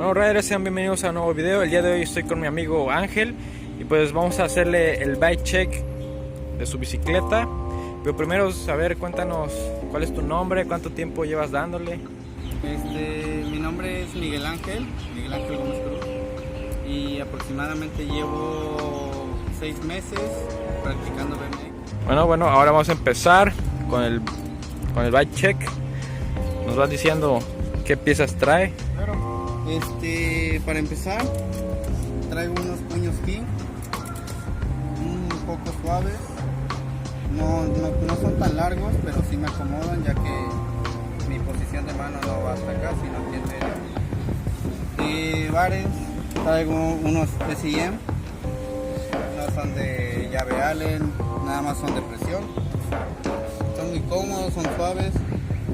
Bueno, riders, sean bienvenidos a un nuevo video. El día de hoy estoy con mi amigo Ángel y pues vamos a hacerle el bike check de su bicicleta. Pero primero, a ver, cuéntanos cuál es tu nombre, cuánto tiempo llevas dándole. Mi nombre es Miguel Ángel Gómez Cruz y aproximadamente llevo 6 meses practicando BMX. Bueno, ahora vamos a empezar con el bike check. Nos vas diciendo qué piezas trae. Para empezar, traigo unos puños King, un poco suaves, no son tan largos, pero sí me acomodan ya que mi posición de mano no va hasta acá, sino aquí en medio. Bares, traigo unos SIM, no son de llave Allen, nada más son de presión. Son muy cómodos, son suaves,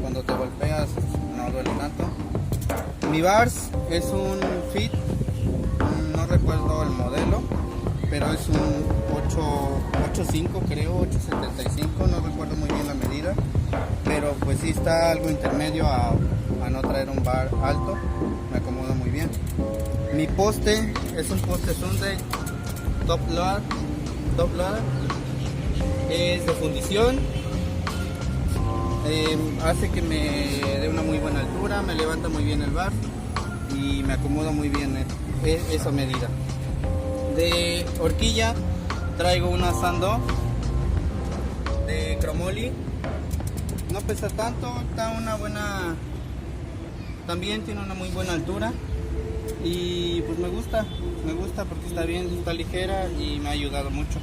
cuando te golpeas no duele tanto. Mi bars es un Fit, no recuerdo el modelo, pero es un 8.5 creo, 8.75, no recuerdo muy bien la medida, pero pues sí está algo intermedio a no traer un bar alto, me acomoda muy bien. Mi poste es un poste Sunday top loader, es de fundición. Hace que me dé una muy buena altura, me levanta muy bien el bar y me acomoda muy bien esa medida. De horquilla traigo una Sando de Chromoly, no pesa tanto, también tiene una muy buena altura y pues me gusta porque está bien, está ligera y me ha ayudado mucho.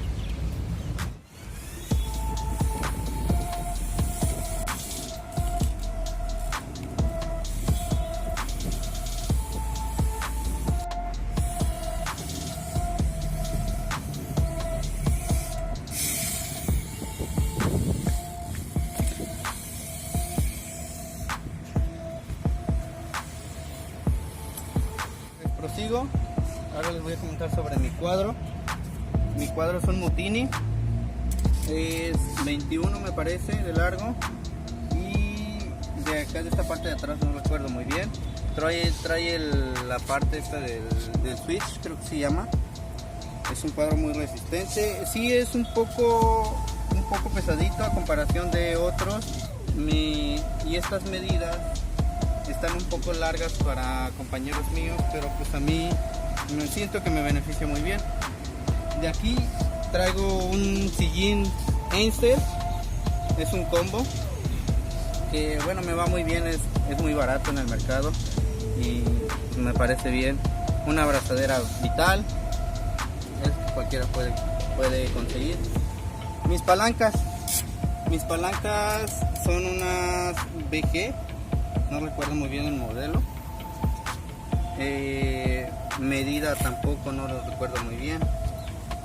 Prosigo, ahora les voy a comentar sobre mi cuadro. Mi cuadro es un Mutini, es 21 me parece de largo y de acá de esta parte de atrás no recuerdo muy bien. Trae la parte esta del switch, creo que se llama. Es un cuadro muy resistente, sí es un poco pesadito a comparación de otros y estas medidas están un poco largas para compañeros míos, pero pues a mí me siento que me beneficia muy bien. De aquí traigo un sillín Einstein, es un combo que bueno, me va muy bien, es muy barato en el mercado y me parece bien. Una abrazadera Vital, es que cualquiera puede conseguir. Mis palancas son unas BG, no recuerdo muy bien el modelo, medida tampoco no lo recuerdo muy bien.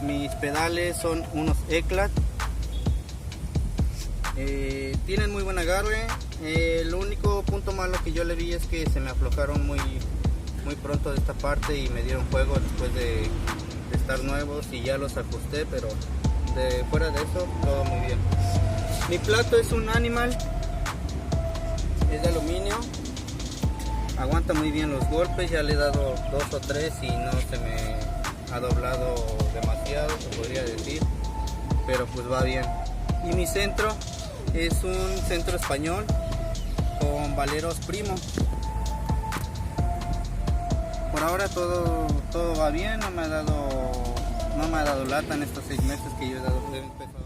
Mis pedales son unos Eclat, tienen muy buen agarre. El único punto malo que yo le vi es que se me aflojaron muy pronto de esta parte y me dieron fuego después de estar nuevos y ya los ajusté, pero fuera de eso todo muy bien. Mi plato es un Animal, es de aluminio, aguanta muy bien los golpes, ya le he dado 2 o 3 y no se me ha doblado demasiado, se podría decir, pero pues va bien. Y mi centro es un centro español con valeros Primo. Por ahora todo va bien, no me ha dado lata en estos 6 meses que yo he empezado.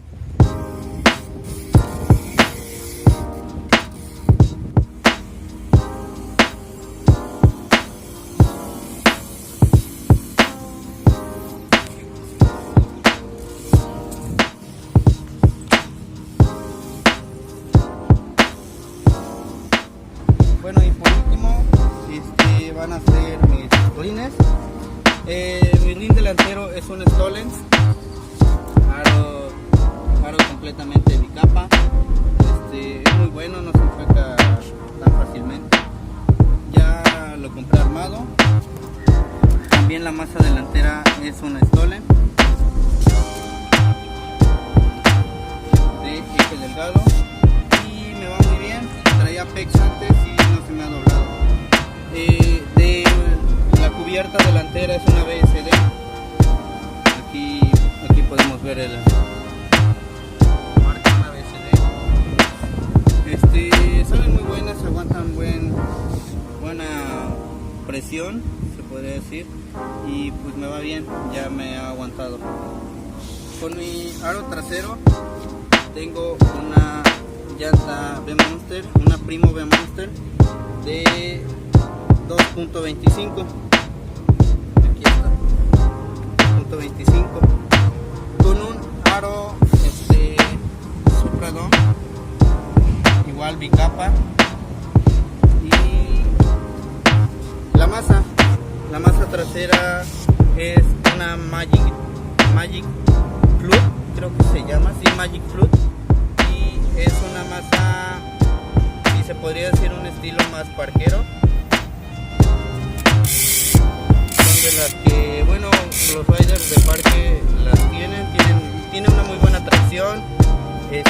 Bueno, y por último van a ser mis rines. Mi rin delantero es un Stolens, aro completamente bicapa, es muy bueno, no se enfoca tan fácilmente. Ya lo compré armado. También la masa delantera es una Stolen de eje delgado y me va muy bien. Traía Pex antes y no se me ha doblado. De cubierta delantera es una BSD. Aquí podemos ver el marca, una BSD. Salen muy buenas, aguantan buena presión, se podría decir, y pues me va bien, ya me ha aguantado. Con mi aro trasero tengo una llanta V-Monster, una Primo V-Monster de 2.25. Aquí está, 2.25, con un aro Supradome, igual bicapa. Y la masa trasera es una Magic Flood, creo que se llama así, Magic Flood, y es una masa, si se podría decir, un estilo más parquero. Son de las que, bueno, los riders de parque las tienen una muy buena tracción.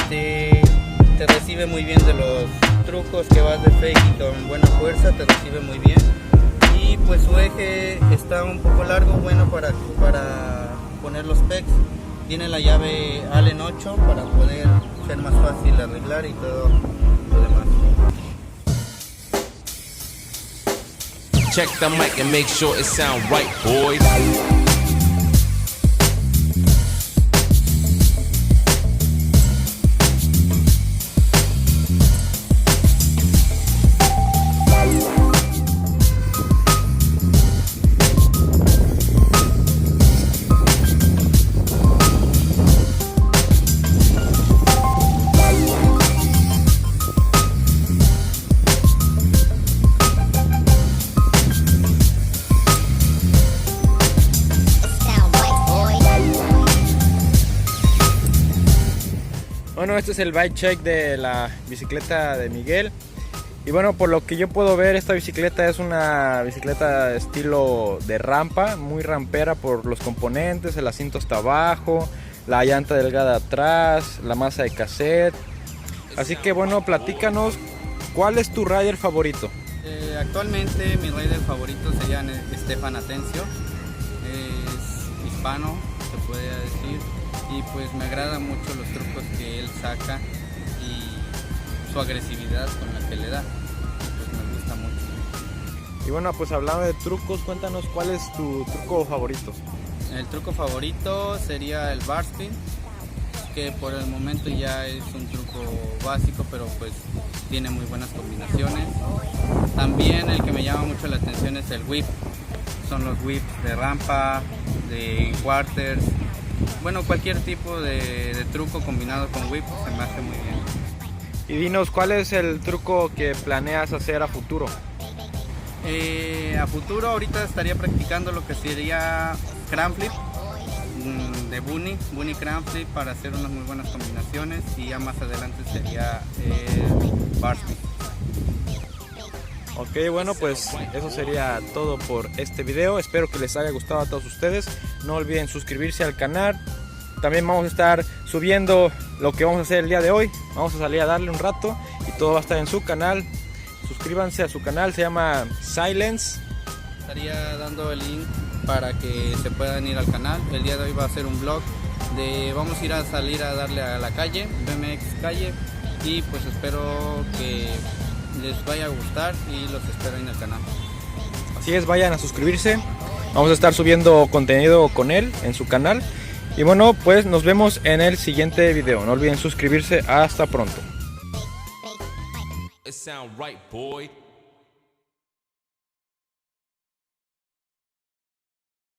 Te recibe muy bien de los trucos que vas de fake y con buena fuerza, te recibe muy bien. Y pues su eje está un poco largo, bueno para poner los pegs. Tiene la llave Allen 8 para poder ser más fácil arreglar y todo lo demás. Check the mic and make sure it sound right, boys. Bueno, este es el bike check de la bicicleta de Miguel. Y bueno, por lo que yo puedo ver, esta bicicleta es una bicicleta de estilo de rampa, muy rampera por los componentes. El asiento está abajo, la llanta delgada atrás, la masa de cassette. Así que bueno, platícanos, ¿cuál es tu rider favorito? Actualmente mi rider favorito sería Stefan Atencio. Es hispano, se puede decir. Y pues me agrada mucho los trucos que él saca y su agresividad con la que le da, pues me gusta mucho. Y bueno, pues hablando de trucos, cuéntanos cuál es tu truco favorito. El truco favorito sería el bar spin, que por el momento ya es un truco básico, pero pues tiene muy buenas combinaciones. También el que me llama mucho la atención es el whip, son los whips de rampa, de quarters. Bueno, cualquier tipo de truco combinado con whip se me hace muy bien. Y dinos, ¿cuál es el truco que planeas hacer a futuro? A futuro ahorita estaría practicando lo que sería crank flip de bunny crank flip para hacer unas muy buenas combinaciones, y ya más adelante sería bar spin. Ok, bueno, pues eso sería todo por este video. Espero que les haya gustado a todos ustedes. No olviden suscribirse al canal. También vamos a estar subiendo lo que vamos a hacer el día de hoy. Vamos a salir a darle un rato y todo va a estar en su canal. Suscríbanse a su canal, se llama Silence. Estaría dando el link para que se puedan ir al canal. El día de hoy va a ser un vlog de vamos a ir a salir a darle a la calle, BMX calle, y pues espero que les vaya a gustar y los espero en el canal. Así es, vayan a suscribirse. Vamos a estar subiendo contenido con él en su canal. Y bueno, pues nos vemos en el siguiente video. No olviden suscribirse. Hasta pronto. It sound right, boy.